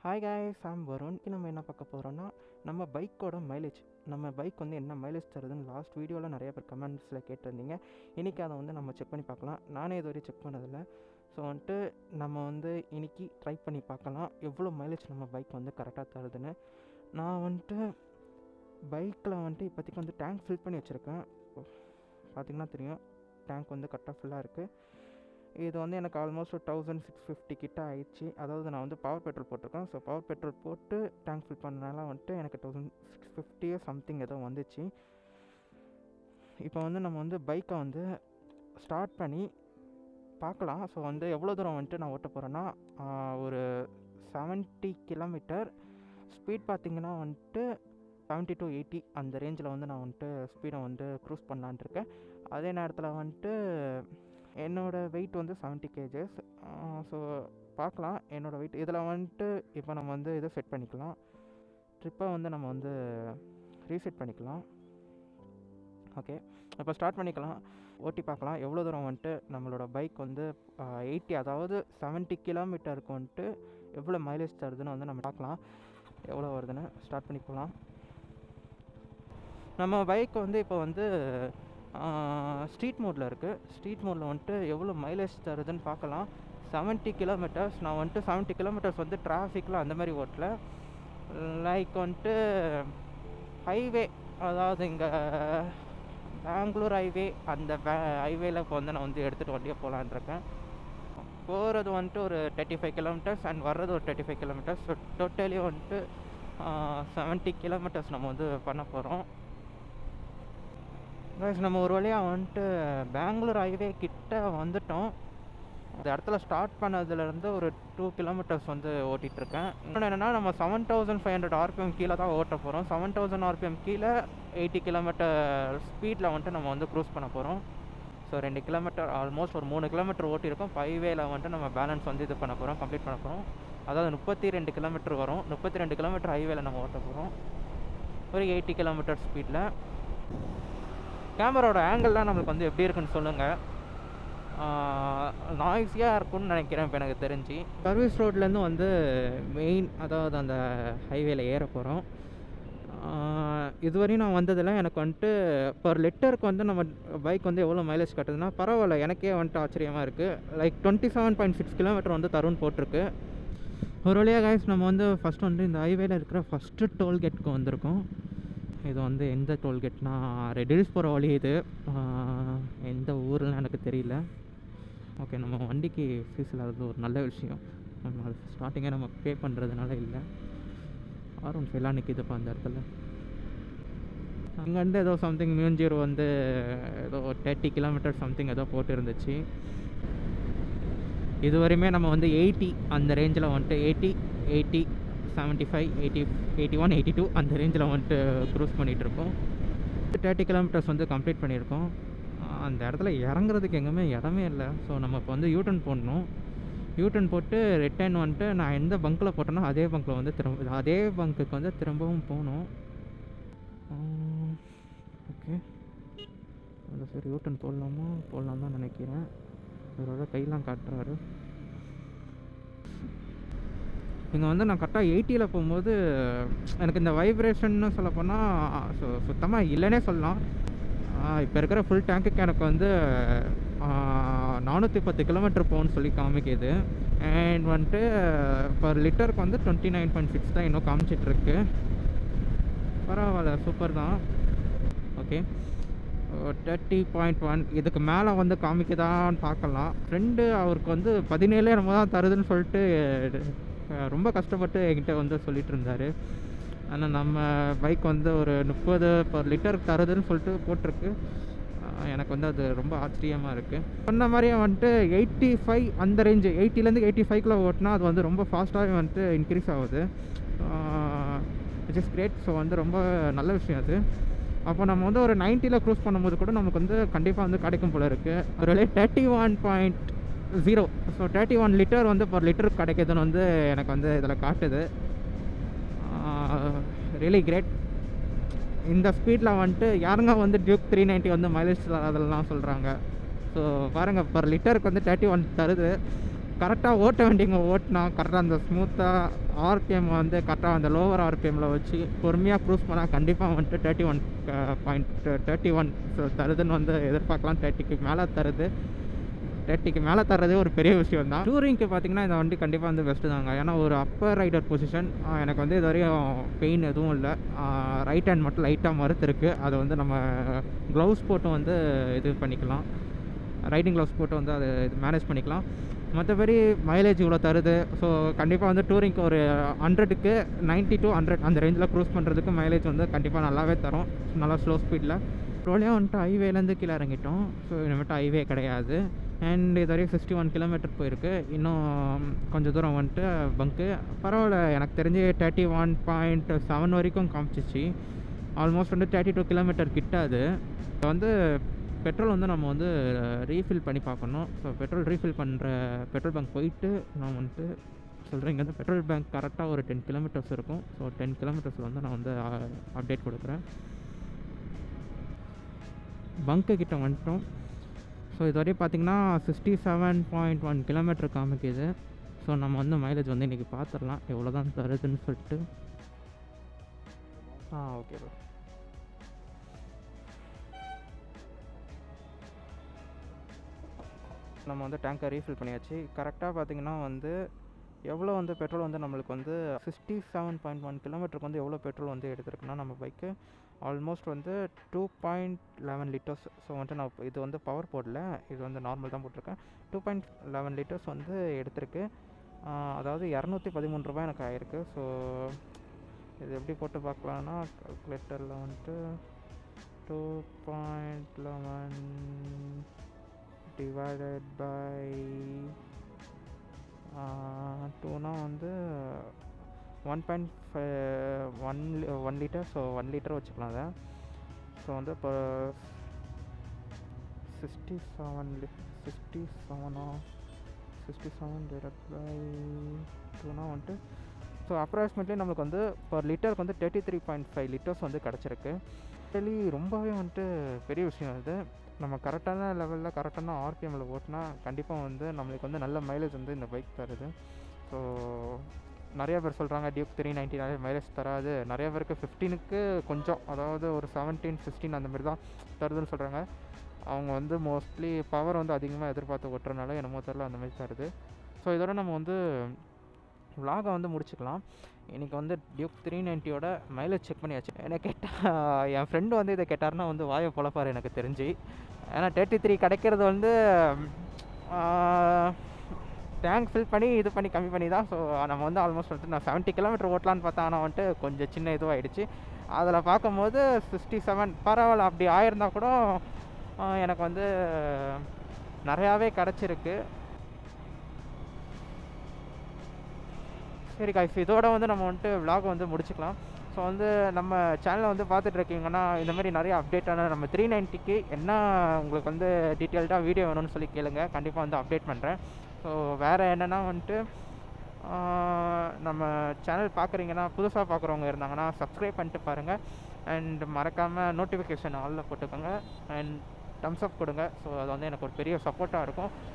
Hi guys, Varun. நம்ம என்ன பார்க்க போகிறோன்னா, நம்ம பைக்கோட மைலேஜ். நம்ம பைக் வந்து என்ன மைலேஜ் தருதுன்னு லாஸ்ட் வீடியோவில் நிறைய பேர் கமெண்ட்ஸில் கேட்டிருந்தீங்க. இன்றைக்கி அதை வந்து நம்ம செக் பண்ணி பார்க்கலாம். நானே இது வரையும் செக் பண்ணதில்லை. ஸோ வந்துட்டு நம்ம வந்து இன்றைக்கி ட்ரை பண்ணி பார்க்கலாம் எவ்வளோ மைலேஜ் நம்ம பைக் வந்து கரெக்டாக தருதுன்னு. நான் வந்துட்டு பைக்கில் வந்துட்டு இப்போதைக்கு வந்து டேங்க் ஃபில் பண்ணி வச்சுருக்கேன். பார்த்திங்கன்னா தெரியும், டேங்க் வந்து கரெக்டாக ஃபுல்லாக இருக்குது. இது வந்து எனக்கு ஆல்மோஸ்ட் 1650 கிட்ட ஆயிடுச்சு. அதாவது நான் வந்து பவர் பெட்ரோல் போட்டிருக்கேன். ஸோ பவர் பெட்ரோல் போட்டு டேங்க் ஃபில் பண்ணனால வந்துட்டு எனக்கு 1650 சம்திங் ஏதோ வந்துச்சு. இப்போ வந்து நம்ம வந்து பைக்கை வந்து ஸ்டார்ட் பண்ணி பார்க்கலாம். ஸோ வந்து எவ்வளோ தூரம் வந்துட்டு நான் ஓட்ட போகிறேன்னா, ஒரு 70 கிலோமீட்டர் ஸ்பீட் பார்த்திங்கன்னா வந்துட்டு 70 to 80 அந்த ரேஞ்சில் வந்து நான் வந்துட்டு ஸ்பீடை வந்து க்ரூஸ் பண்ணலான்ட்டு இருக்கேன். அதே நேரத்தில் வந்துட்டு என்னோடய வெயிட் வந்து 70 kgs. ஸோ பார்க்கலாம் என்னோடய வெயிட். இதில் வந்துட்டு இப்போ நம்ம வந்து இதை செட் பண்ணிக்கலாம். ட்ரிப்பை வந்து நம்ம வந்து ரீசெட் பண்ணிக்கலாம். ஓகே, இப்போ ஸ்டார்ட் பண்ணிக்கலாம். ஓட்டி பார்க்கலாம் எவ்வளோ தூரம் வந்துட்டு நம்மளோட பைக் வந்து 80, அதாவது 70 கிலோமீட்டருக்கு வந்துட்டு எவ்வளோ மைலேஜ் தருதுன்னு வந்து நம்ம பார்க்கலாம். எவ்வளோ வருதுன்னு ஸ்டார்ட் பண்ணி போகலாம். நம்ம பைக் வந்து இப்போ வந்து ஸ்ட்ரீட் மோடில் இருக்குது. ஸ்ட்ரீட் மோடில் வந்துட்டு எவ்வளோ மைலேஜ் தருதுன்னு பார்க்கலாம். 70 கிலோமீட்டர்ஸ். நான் வந்துட்டு 70 கிலோமீட்டர்ஸ் வந்து டிராஃபிக்கில் அந்த மாதிரி ஓட்டல. லைக் வந்துட்டு ஹைவே, அதாவது இங்கே பெங்களூர் ஹைவே, அந்த ஹைவேயில் இப்போ வந்து நான் வந்து எடுத்துகிட்டு வண்டியை போகலான்ருக்கேன். போகிறது வந்துட்டு ஒரு 35 கிலோமீட்டர்ஸ் அண்ட் வர்றது ஒரு 35 கிலோமீட்டர்ஸ். ஸோ டோட்டலி வந்துட்டு 70 கிலோமீட்டர்ஸ் நம்ம வந்து பண்ண போகிறோம். நம்ம ஒரு வழியாக வந்துட்டு பெங்களூர் ஹைவே கிட்ட வந்துட்டோம். அந்த இடத்துல ஸ்டார்ட் பண்ணதுலேருந்து ஒரு 2 கிலோமீட்டர்ஸ் வந்து ஓட்டிகிட்ருக்கேன். இன்னொன்று என்னென்னா, நம்ம 7500 RPM கீழே தான் ஓட்ட போகிறோம். 7000 RPM கீழே 80 கிலோமீட்டர் ஸ்பீடில் வந்துட்டு நம்ம வந்து க்ரூஸ் பண்ண போகிறோம். ஸோ 2 கிலோமீட்டர், ஆல்மோஸ்ட் ஒரு 3 கிலோமீட்டர் ஓட்டியிருக்கோம். ஹைவேல வந்துட்டு நம்ம பேலன்ஸ் வந்து இது பண்ண போகிறோம், கம்ப்ளீட் பண்ண போகிறோம். அதாவது 32 கிலோமீட்டர் வரும். 32 கிலோமீட்டர் ஹைவேல நம்ம ஓட்ட போகிறோம் ஒரு 80 கிலோமீட்டர் ஸ்பீடில். கேமராவோட ஆங்கிள்லாம் நம்மளுக்கு வந்து எப்படி இருக்குன்னு சொல்லுங்கள். நாய்ஸியாக இருக்கும்னு நினைக்கிறேன் இப்போ எனக்கு தெரிஞ்சு. சர்வீஸ் ரோட்லேருந்து வந்து மெயின், அதாவது அந்த ஹைவேல ஏற போகிறோம். இதுவரையும் நான் வந்ததில் எனக்கு வந்துட்டு பர் லிட்டருக்கு வந்து நம்ம பைக் வந்து எவ்வளோ மைலேஜ் கட்டுதுன்னா பரவாயில்ல, எனக்கே வந்துட்டு ஆச்சரியமாக இருக்குது. லைக் 27.6 கிலோமீட்டர் வந்து தருன்னு போட்டிருக்கு. ஒரு வழியாக கைஸ் நம்ம வந்து ஃபஸ்ட் வந்து இந்த ஹைவேல இருக்கிற ஃபஸ்ட்டு டோல்கேட்டுக்கு வந்திருக்கோம். இது வந்து எந்த டோல்கேட்னா, ரெட் ஹில்ஸ் போகிற வழி இது. எந்த ஊர்லாம் எனக்கு தெரியல. ஓகே, நம்ம வண்டிக்கு ஃபீஸ் இல்லாதது ஒரு நல்ல விஷயம். நம்ம அது ஸ்டார்டிங்கே நம்ம பே பண்ணுறதுனால இல்லை. R15 எல்லாம் நிற்கிதுப்பா அந்த இடத்துல. அங்கேருந்து ஏதோ சம்திங் மியூஞ்சூர் வந்து ஏதோ 30 கிலோமீட்டர் சம்திங் ஏதோ போட்டு இருந்துச்சு. இதுவரையுமே நம்ம வந்து 80 அந்த ரேஞ்சில் வந்துட்டு 80, 75, 80, 81, 82 அந்த ரேஞ்சில் வந்துட்டு க்ரூஸ் பண்ணிகிட்ருக்கோம். 30 கிலோமீட்டர்ஸ் வந்து கம்ப்ளீட் பண்ணியிருக்கோம். அந்த இடத்துல இறங்குறதுக்கு எங்கேயுமே இடமே இல்லை. ஸோ நம்ம இப்போ வந்து யூட்டன் போடணும். யூட்டன் போட்டு ரிட்டர்ன் வந்துட்டு நான் எந்த பங்க்கில் போட்டேனோ அதே பங்க்கில் வந்து அதே பங்க்குக்கு வந்து திரும்பவும் போகணும். ஓகே, அந்த சரி யூட்டன் போடலாம் தான் நினைக்கிறேன். இவரோட கையெல்லாம் காட்டுறாரு. இங்கே வந்து நான் கரெக்டாக 80ல் போகும்போது எனக்கு இந்த வைப்ரேஷன்னு சொல்லப்போனால் சுத்தமாக இல்லைன்னே சொல்லலாம். இப்போ இருக்கிற ஃபுல் டேங்க்குக்கு எனக்கு வந்து 410 கிலோமீட்டர் போகணுன்னு சொல்லி காமிக்குது. அண்ட் வந்துட்டு பர் லிட்டருக்கு வந்து 29.6 தான் இன்னும் காமிச்சிட்ருக்கு. பரவாயில்ல, சூப்பர் தான். ஓகே, 30.1 இதுக்கு மேலே வந்து காமிக்குதான்னு பார்க்கலாம். ஃப்ரெண்டு அவருக்கு வந்து 17 நம்ம தான் தருதுன்னு சொல்லிட்டு ரொம்ப கஷ்டப்பட்டு என்கிட்ட வந்து சொல்லிட்டு இருந்தார். ஆனால் நம்ம பைக் வந்து ஒரு 30 பர் லிட்டருக்கு தருதுன்னு சொல்லிட்டு போட்டிருக்கு. எனக்கு வந்து அது ரொம்ப ஆச்சரியமாக இருக்குது. சொன்ன மாதிரியே வந்துட்டு 85 அந்த ரேஞ்சு, 80லேருந்து 85 ஓட்டினா அது வந்து ரொம்ப ஃபாஸ்ட்டாகவே வந்துட்டு இன்க்ரீஸ் ஆகுது. Which is great. ஸோ வந்து ரொம்ப நல்ல விஷயம் அது. அப்போ நம்ம வந்து ஒரு 90ல் க்ரூஸ் பண்ணும்போது கூட நமக்கு வந்து கண்டிப்பாக வந்து கிடைக்கும் போல இருக்குது. ஒரு 31.0, ஸோ 31 லிட்டர் வந்து பர் லிட்டருக்கு கிடைக்குதுன்னு வந்து எனக்கு வந்து இதில் காட்டுது. Really great. இந்த ஸ்பீடில் வந்துட்டு யாருங்க வந்து டியூக் 390 வந்து மைலேஜ் அதெல்லாம் சொல்கிறாங்க. ஸோ பாருங்கள், பர் லிட்டருக்கு வந்து 31 தருது. கரெக்டாக ஓட்ட வேண்டியவங்க ஓட்டினா கரெக்டாக அந்த ஸ்மூத்தாக ஆர்பிஎம் வந்து கரெக்டாக அந்த லோவர் ஆர்பிஎம்மில் வச்சு பொறுமையாக க்ரூஸ் பண்ணால் கண்டிப்பாக வந்துட்டு 31.31 தருதுன்னு வந்து எதிர்பார்க்கலாம். 30க்கு மேலே தருது. 30க்கு மேலே தர்றதே ஒரு பெரிய விஷயம் தான். டூரிங்க்கு பார்த்தீங்கன்னா இந்த வண்டி கண்டிப்பாக வந்து பெஸ்ட்டு தாங்க. ஏன்னா ஒரு அப்பர் ரைடர் பொசிஷன் எனக்கு வந்து இது வரையும் பெயின் எதுவும் இல்லை. ரைட் ஹேண்ட் மட்டும் லைட்டாக மறுத்துருக்கு. அதை வந்து நம்ம க்ளவுஸ் போட்டு வந்து இது பண்ணிக்கலாம். ரைடிங் க்ளவுஸ் போட்டு வந்து அதை இது மேனேஜ் பண்ணிக்கலாம். மற்றபடி மைலேஜ் இவ்வளோ தருது. ஸோ கண்டிப்பாக வந்து டூரிங்க்கு ஒரு 100க்கு 90 to 100 அந்த ரேஞ்சில் க்ரூஸ் பண்ணுறதுக்கு மைலேஜ் வந்து கண்டிப்பாக நல்லாவே தரும். நல்லா ஸ்லோ ஸ்பீடில் ரோலியாக வந்துட்டு ஹைவேலேருந்து கீழே இறங்கிட்டோம். ஸோ இனிமேட்டு ஹைவே கிடையாது. அண்ட் இது வரைக்கும் 61 கிலோமீட்டர் போயிருக்கு. இன்னும் கொஞ்சம் தூரம் வந்துட்டு பங்க்கு பரவாயில்ல. எனக்கு தெரிஞ்சு 31.7 வரைக்கும் காமிச்சிச்சு. ஆல்மோஸ்ட் வந்து 32 கிலோமீட்டர் கிட்ட. அது வந்து பெட்ரோல் வந்து நம்ம வந்து ரீஃபில் பண்ணி பார்க்கணும். ஸோ பெட்ரோல் ரீஃபில் பண்ணுற பெட்ரோல் பங்க் போயிட்டு நான் வந்துட்டு சொல்கிறேன். இங்கே வந்து பெட்ரோல் பங்க் கரெக்டாக ஒரு 10 கிலோமீட்டர்ஸ் இருக்கும். ஸோ 10 கிலோமீட்டர்ஸில் வந்து நான் வந்து அப்டேட் கொடுக்குறேன். பங்க்கு கிட்ட வந்துட்டோம். ஸோ இது வரையும் பார்த்திங்கன்னா 67.1 கிலோமீட்டர் காமிக்குது. ஸோ நம்ம வந்து மைலேஜ் வந்து இன்றைக்கி பார்த்துடலாம் எவ்வளோ தான் தருதுன்னு சொல்லிட்டு. Okay bro. நம்ம வந்து டேங்கை ரீஃபில் பண்ணியாச்சு. கரெக்டாக பார்த்திங்கன்னா வந்து எவ்வளோ வந்து பெட்ரோல் வந்து நம்மளுக்கு வந்து 67.1 கிலோமீட்டருக்கு வந்து எவ்வளோ பெட்ரோல் வந்து எடுத்துருக்குன்னா நம்ம பைக்கு ஆல்மோஸ்ட் வந்து 2.11 லிட்டர்ஸ். ஸோ வந்துட்டு நான் இது வந்து பவர் போடல, இது வந்து நார்மல் தான் போட்டிருக்கேன். 2.11 லிட்டர்ஸ் வந்து எடுத்திருக்கு. அதாவது 213 ரூபாய் எனக்கு ஆயிருக்கு. ஸோ இது எப்படி போட்டு பார்க்கலான்னா கால்குலேட்டரில் வந்துட்டு 2.11 டிவைடட் பை 2னா வந்து 1.1 லிட்டர். ஸோ 1 லிட்டர் வச்சுக்கலாம் அதை. ஸோ வந்து இப்போ 67 டிவைடட் பை 2னா வந்துட்டு ஸோ அப்ராக்சிமேட்லி நம்மளுக்கு வந்து பர் லிட்டருக்கு வந்து 33.5 லிட்டர்ஸ் வந்து கிடச்சிருக்கு. ஆக்சுவலி ரொம்பவே வந்துட்டு பெரிய விஷயம் இது. நம்ம கரெக்டான லெவலில் கரெக்டான ஆர்பிஎம்மில் ஓட்டினா கண்டிப்பாக வந்து நம்மளுக்கு வந்து நல்ல மைலேஜ் வந்து இந்த பைக் தருது. ஸோ நிறையா பேர் சொல்கிறாங்க டியூக் 390 நிறைய மைலேஜ் தராது. நிறையா பேருக்கு 15க்கு கொஞ்சம், அதாவது ஒரு 17, 16 அந்த மாதிரி தான் தருதுன்னு சொல்கிறாங்க. அவங்க வந்து மோஸ்ட்லி பவர் வந்து அதிகமாக எதிர்பார்த்து ஓட்டுறதுனால என்னமோ தெரில அந்த மாதிரி தருது. ஸோ இதோட நம்ம வந்து விலாகை வந்து முடிச்சுக்கலாம். இன்றைக்கி வந்து டியூக் 390யோட மைலேஜ் செக் பண்ணியாச்சு. என்ன கேட்டால் என் ஃப்ரெண்டு வந்து இதை கேட்டார்னா வந்து வாயை பொழப்பார் எனக்கு தெரிஞ்சு. ஏன்னா 33 கிடைக்கிறது வந்து டேங்க் ஃபில் பண்ணி இது பண்ணி கம்மி பண்ணி தான். ஸோ நம்ம வந்து ஆல்மோஸ்ட் வந்துட்டு நான் 70 கிலோமீட்டர் ஓட்டலான்னு பார்த்தா ஆனால் வந்துட்டு கொஞ்சம் சின்ன இதுவாகிடுச்சு. அதில் பார்க்கும்போது 67 பரவாயில்ல. அப்படி ஆயிருந்தா கூட எனக்கு வந்து நிறையாவே கிடச்சிருக்கு. சரி காய்ஸ், இதோட வந்து நம்ம வந்துட்டு விலாக் வந்து முடிச்சுக்கலாம். ஸோ வந்து நம்ம சேனலை வந்து பார்த்துட்ருக்கீங்கன்னா இந்தமாதிரி நிறைய அப்டேட்டான நம்ம 390க்கு என்ன உங்களுக்கு வந்து டீட்டெயில்டாக வீடியோ வேணும்னு சொல்லி கேளுங்க. கண்டிப்பாக வந்து அப்டேட் பண்ணுறேன். ஸோ வேறு என்னென்னா வந்துட்டு நம்ம சேனல் பார்க்குறீங்கன்னா புதுசாக பார்க்குறவங்க இருந்தாங்கன்னா சப்ஸ்கிரைப் பண்ணிட்டு பாருங்கள். அண்ட் மறக்காமல் நோட்டிஃபிகேஷன் ஆலில் போட்டுக்கோங்க. அண்ட் தம்ஸ் அப் கொடுங்க. ஸோ அது வந்து எனக்கு ஒரு பெரிய சப்போர்ட்டாக இருக்கும்.